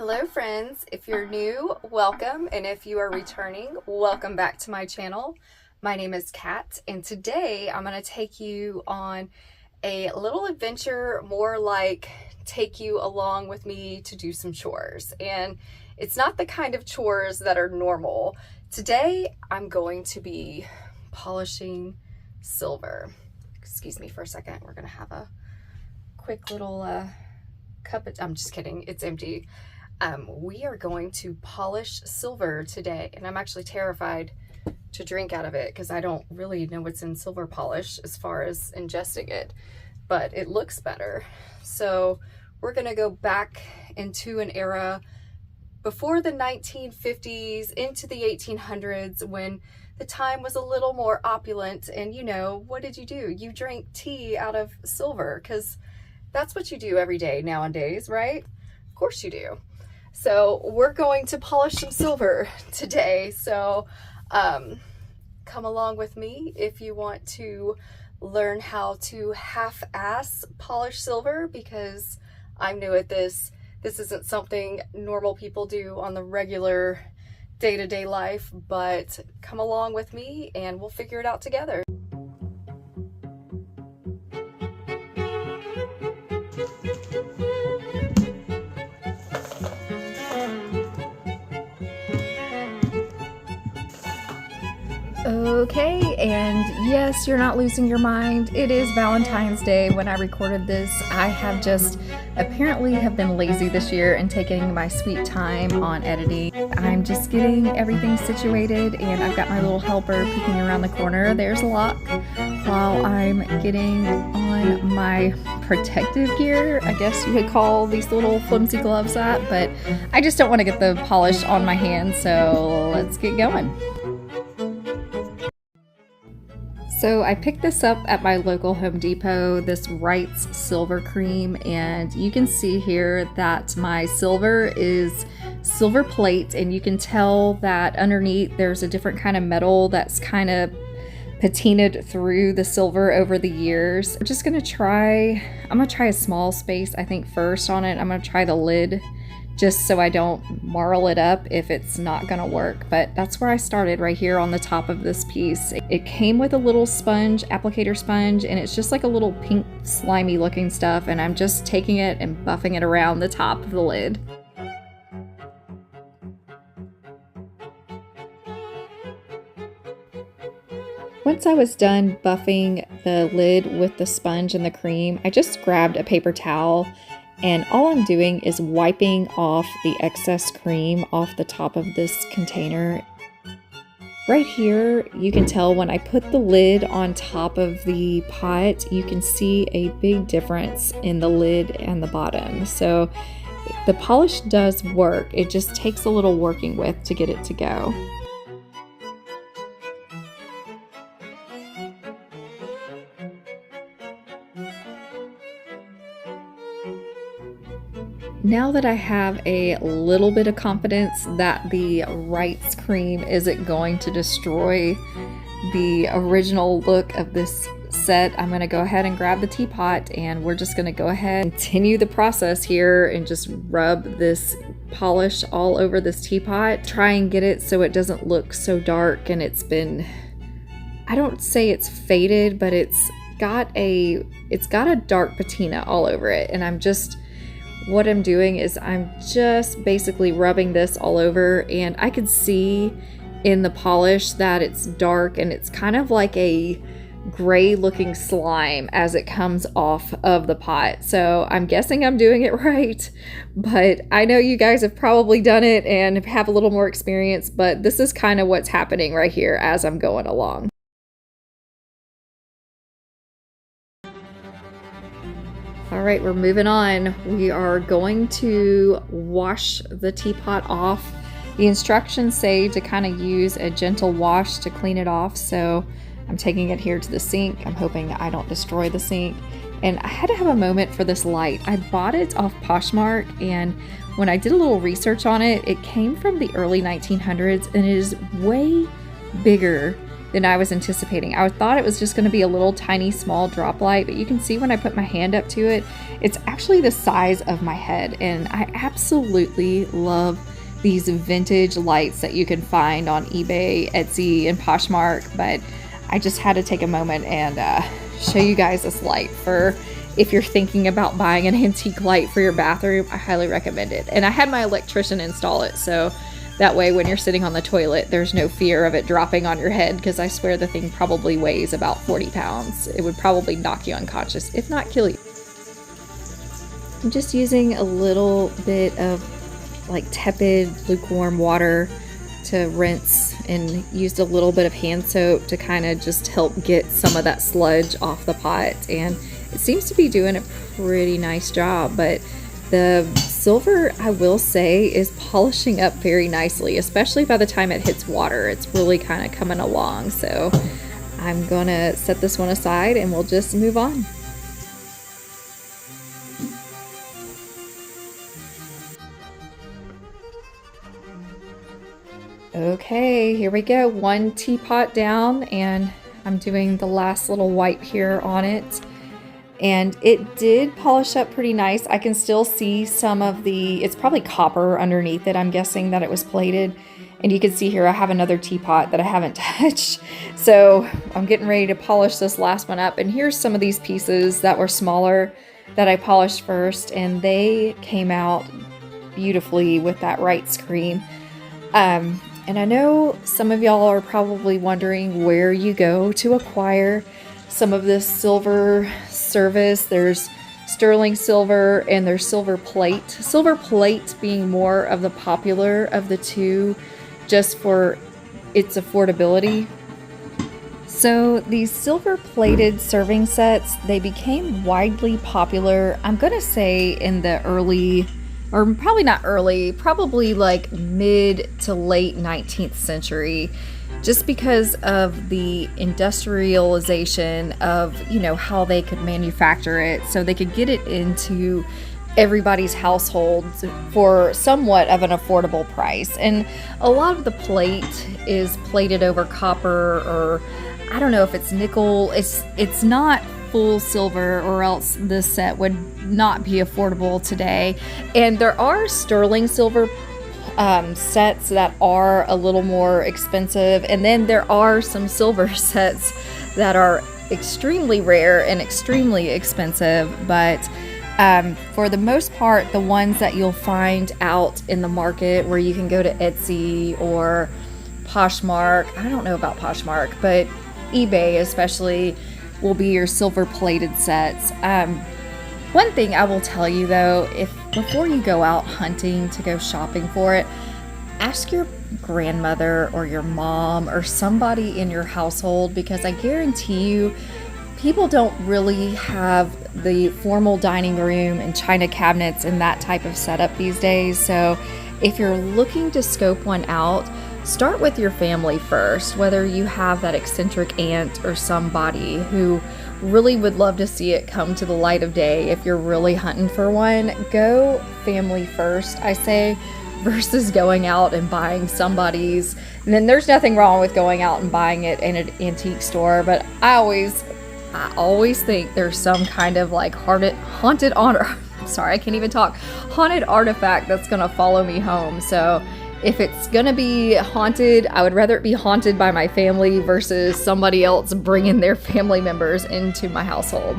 Hello friends, if you're new, welcome, and if you are returning, welcome back to my channel. My name is Kat, and today I'm going to take you on a little adventure, more like take you along with me to do some chores. And it's not the kind of chores that are normal. Today I'm going to be polishing silver. Excuse me for a second, we're going to have a quick little cup of, I'm just kidding, it's empty. We are going to polish silver today, and I'm actually terrified to drink out of it because I don't really know what's in silver polish as far as ingesting it, but it looks better. So we're going to go back into an era before the 1950s into the 1800s when the time was a little more opulent. And you know, what did you do? You drank tea out of silver because that's what you do every day nowadays, right? Of course you do. So we're going to polish some silver today. So come along with me if you want to learn how to half-ass polish silver, because I'm new at this. This isn't something normal people do on the regular day-to-day life, but come along with me and we'll figure it out together. Okay, and yes, you're not losing your mind. It is Valentine's Day when I recorded this. I have just apparently have been lazy this year and taking my sweet time on editing. I'm just getting everything situated, and I've got my little helper peeking around the corner. There's Locke, while I'm getting on my protective gear. I guess you could call these little flimsy gloves that, but I just don't want to get the polish on my hands, so let's get going. So I picked this up at my local Home Depot, this Wright's Silver Cream, and you can see here that my silver is silver plate, and you can tell that underneath there's a different kind of metal that's kind of patinaed through the silver over the years. I'm gonna try a small space, I think, first on it. I'm gonna try the lid just so I don't marl it up if it's not gonna work. But that's where I started, right here on the top of this piece. It came with a little sponge, applicator sponge, and it's just like a little pink slimy looking stuff, and I'm just taking it and buffing it around the top of the lid. Once I was done buffing the lid with the sponge and the cream, I just grabbed a paper towel, and all I'm doing is wiping off the excess cream off the top of this container. Right here, you can tell when I put the lid on top of the pot, you can see a big difference in the lid and the bottom. So the polish does work. It just takes a little working with to get it to go. Now that I have a little bit of confidence that the Wright's cream isn't going to destroy the original look of this set, I'm going to go ahead and grab the teapot, and we're just going to go ahead and continue the process here and just rub this polish all over this teapot. Try and get it so it doesn't look so dark, and it's been, I don't say it's faded, but it's got a dark patina all over it. And what I'm doing is I'm just basically rubbing this all over, and I could see in the polish that it's dark, and it's kind of like a gray looking slime as it comes off of the pot. So I'm guessing I'm doing it right, but I know you guys have probably done it and have a little more experience, but this is kind of what's happening right here as I'm going along. All right, we're moving on. We are going to wash the teapot off. The instructions say to kind of use a gentle wash to clean it off, so I'm taking it here to the sink. I'm hoping I don't destroy the sink. And I had to have a moment for this light. I bought it off Poshmark, and when I did a little research on it, it came from the early 1900s, and it is way bigger than I was anticipating. I thought it was just going to be a little tiny small drop light, but you can see when I put my hand up to it, it's actually the size of my head. And I absolutely love these vintage lights that you can find on eBay, Etsy, and Poshmark. But I just had to take a moment and show you guys this light. For if you're thinking about buying an antique light for your bathroom, I highly recommend it. And I had my electrician install it, so that way when you're sitting on the toilet, there's no fear of it dropping on your head, because I swear the thing probably weighs about 40 pounds. It would probably knock you unconscious, if not kill you. I'm just using a little bit of like tepid, lukewarm water to rinse, and used a little bit of hand soap to kind of just help get some of that sludge off the pot. And it seems to be doing a pretty nice job, but the silver, I will say, is polishing up very nicely, especially by the time it hits water. It's really kind of coming along. So I'm gonna set this one aside and we'll just move on. Okay, here we go. One teapot down, and I'm doing the last little wipe here on it. And it did polish up pretty nice. I can still see some of the, it's probably copper underneath it. I'm guessing that it was plated. And you can see here I have another teapot that I haven't touched. So I'm getting ready to polish this last one up. And here's some of these pieces that were smaller that I polished first. And they came out beautifully with that Wright's cream. And I know some of y'all are probably wondering where you go to acquire some of this silver service. There's sterling silver and there's silver plate. Silver plate being more of the popular of the two, just for its affordability. So these silver plated serving sets, they became widely popular, I'm gonna say in the early, or probably not early, probably like mid to late 19th century. Just because of the industrialization of, you know, how they could manufacture it, so they could get it into everybody's households for somewhat of an affordable price. And a lot of the plate is plated over copper, or I don't know if it's nickel. It's not full silver, or else this set would not be affordable today. And there are sterling silver sets that are a little more expensive, and then there are some silver sets that are extremely rare and extremely expensive. But for the most part, the ones that you'll find out in the market, where you can go to Etsy or Poshmark, I don't know about Poshmark, but eBay especially, will be your silver plated sets. One thing I will tell you though, if before you go out hunting to go shopping for it, ask your grandmother or your mom or somebody in your household, because I guarantee you people don't really have the formal dining room and china cabinets and that type of setup these days. So if you're looking to scope one out, start with your family first, whether you have that eccentric aunt or somebody who really would love to see it come to the light of day. If you're really hunting for one, go family first, I say, versus going out and buying somebody's. And then there's nothing wrong with going out and buying it in an antique store, but I always think there's some kind of like haunted artifact that's gonna follow me home. So if it's gonna be haunted, I would rather it be haunted by my family versus somebody else bringing their family members into my household.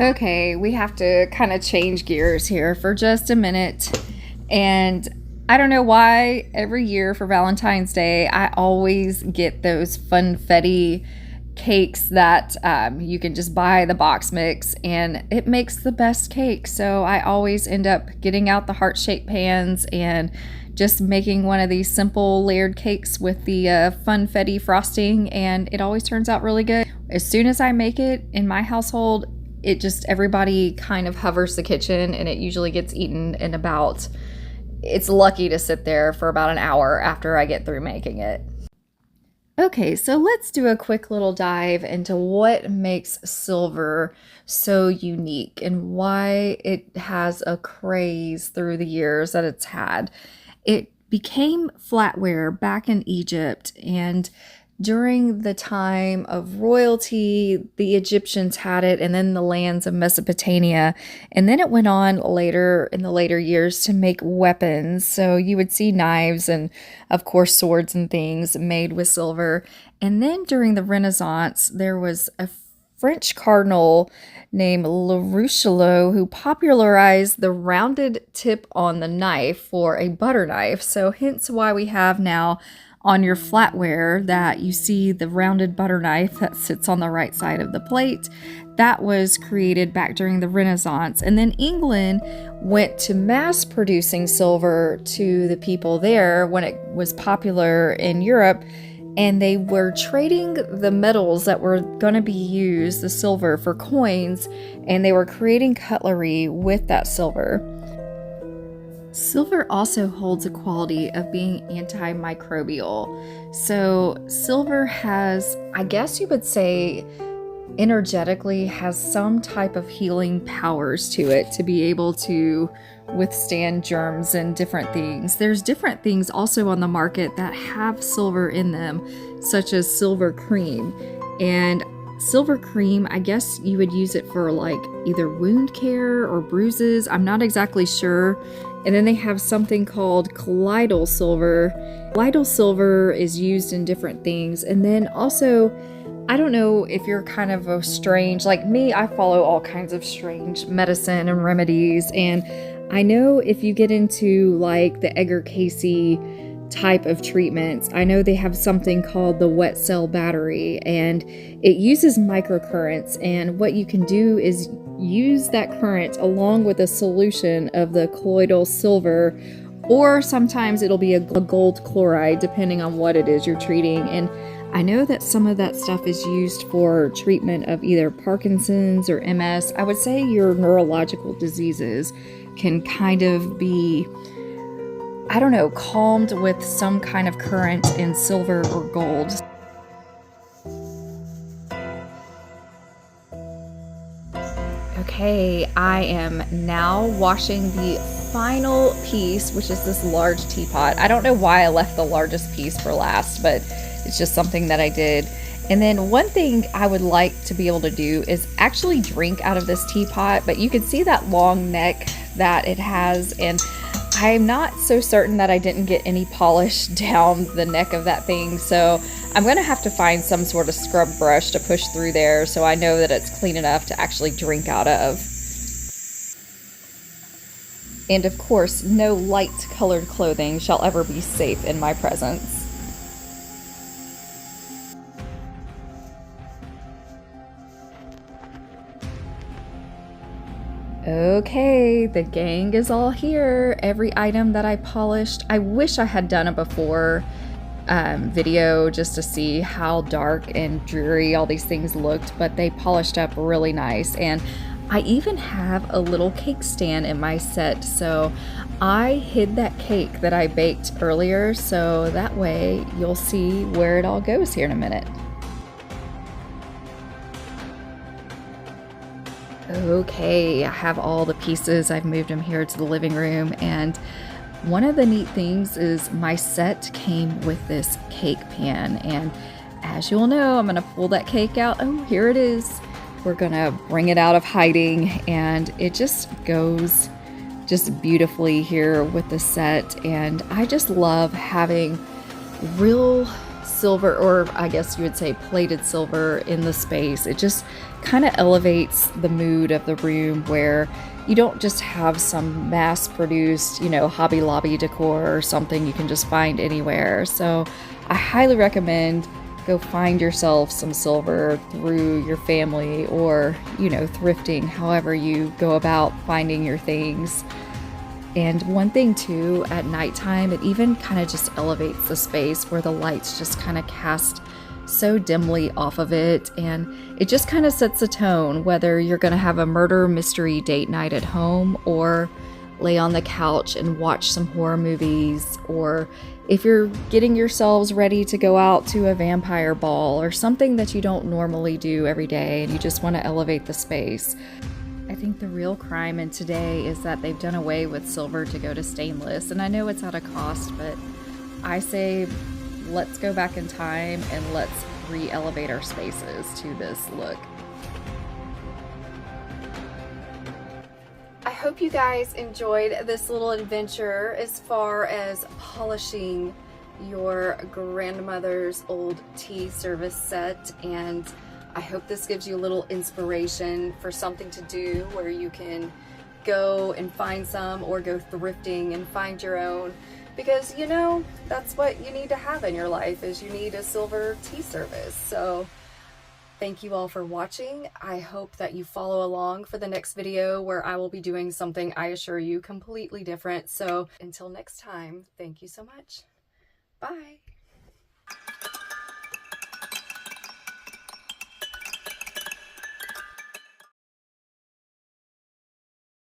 Okay, we have to kind of change gears here for just a minute. And I don't know why every year for Valentine's Day, I always get those funfetti cakes that you can just buy the box mix, and it makes the best cake. So I always end up getting out the heart-shaped pans and just making one of these simple layered cakes with the funfetti frosting, and it always turns out really good. As soon as I make it in my household, it just, everybody kind of hovers the kitchen, and it usually gets eaten in about, it's lucky to sit there for about an hour after I get through making it. Okay, so let's do a quick little dive into what makes silver so unique and why it has a craze through the years that it's had. It became flatware back in Egypt, and during the time of royalty, the Egyptians had it, and then the lands of Mesopotamia. And then it went on later in the later years to make weapons. So you would see knives and, of course, swords and things made with silver. And then during the Renaissance, there was a French cardinal named Le Richelieu who popularized the rounded tip on the knife for a butter knife. So hence why we have now on your flatware that you see the rounded butter knife that sits on the right side of the plate. That was created back during the Renaissance. And then England went to mass producing silver to the people there when it was popular in Europe. And they were trading the metals that were going to be used, the silver, for coins, and they were creating cutlery with that silver. Silver also holds a quality of being antimicrobial. So silver has, I guess you would say, energetically has some type of healing powers to it to be able to withstand germs and different things. There's different things also on the market that have silver in them, such as silver cream. And silver cream, I guess you would use it for like either wound care or bruises. I'm not exactly sure. And then they have something called colloidal silver. Colloidal silver is used in different things. And then also, I don't know if you're kind of a strange, like me, I follow all kinds of strange medicine and remedies. And I know if you get into like the Edgar Cayce type of treatments, I know they have something called the wet cell battery, and it uses microcurrents. And what you can do is use that current along with a solution of the colloidal silver, or sometimes it'll be a gold chloride depending on what it is you're treating. And I know that some of that stuff is used for treatment of either Parkinson's or MS. I would say your neurological diseases can kind of be, I don't know, calmed with some kind of current in silver or gold. Okay, I am now washing the final piece, which is this large teapot. I don't know why I left the largest piece for last, but it's just something that I did. And then one thing I would like to be able to do is actually drink out of this teapot, but you can see that long neck that it has, and I'm not so certain that I didn't get any polish down the neck of that thing, so I'm going to have to find some sort of scrub brush to push through there so I know that it's clean enough to actually drink out of. And of course, no light colored clothing shall ever be safe in my presence. Okay, the gang is all here. Every item that I polished, I wish I had done a before video just to see how dark and dreary all these things looked, but they polished up really nice. And I even have a little cake stand in my set, so I hid that cake that I baked earlier, so that way you'll see where it all goes here in a minute. Okay, I have all the pieces. I've moved them here to the living room, and one of the neat things is my set came with this cake pan, and as you'll know, I'm gonna pull that cake out. Oh, here it is. We're gonna bring it out of hiding, and it just goes just beautifully here with the set. And I just love having real silver, or I guess you would say plated silver, in the space. It just kind of elevates the mood of the room, where you don't just have some mass-produced, Hobby Lobby decor or something you can just find anywhere. So I highly recommend go find yourself some silver through your family, or thrifting, however you go about finding your things. And one thing too, at nighttime, it even kind of just elevates the space where the lights just kind of cast so dimly off of it, and it just kind of sets the tone, whether you're going to have a murder mystery date night at home, or lay on the couch and watch some horror movies, or if you're getting yourselves ready to go out to a vampire ball or something that you don't normally do every day and you just want to elevate the space. I think the real crime in today is that they've done away with silver to go to stainless, and I know it's at a cost, but I say let's go back in time and let's re-elevate our spaces to this look. I hope you guys enjoyed this little adventure as far as polishing your grandmother's old tea service set, and I hope this gives you a little inspiration for something to do where you can go and find some, or go thrifting and find your own, because you know that's what you need to have in your life, is you need a silver tea service. So thank you all for watching. I hope that you follow along for the next video, where I will be doing something, I assure you, completely different. So until next time, thank you so much. Bye.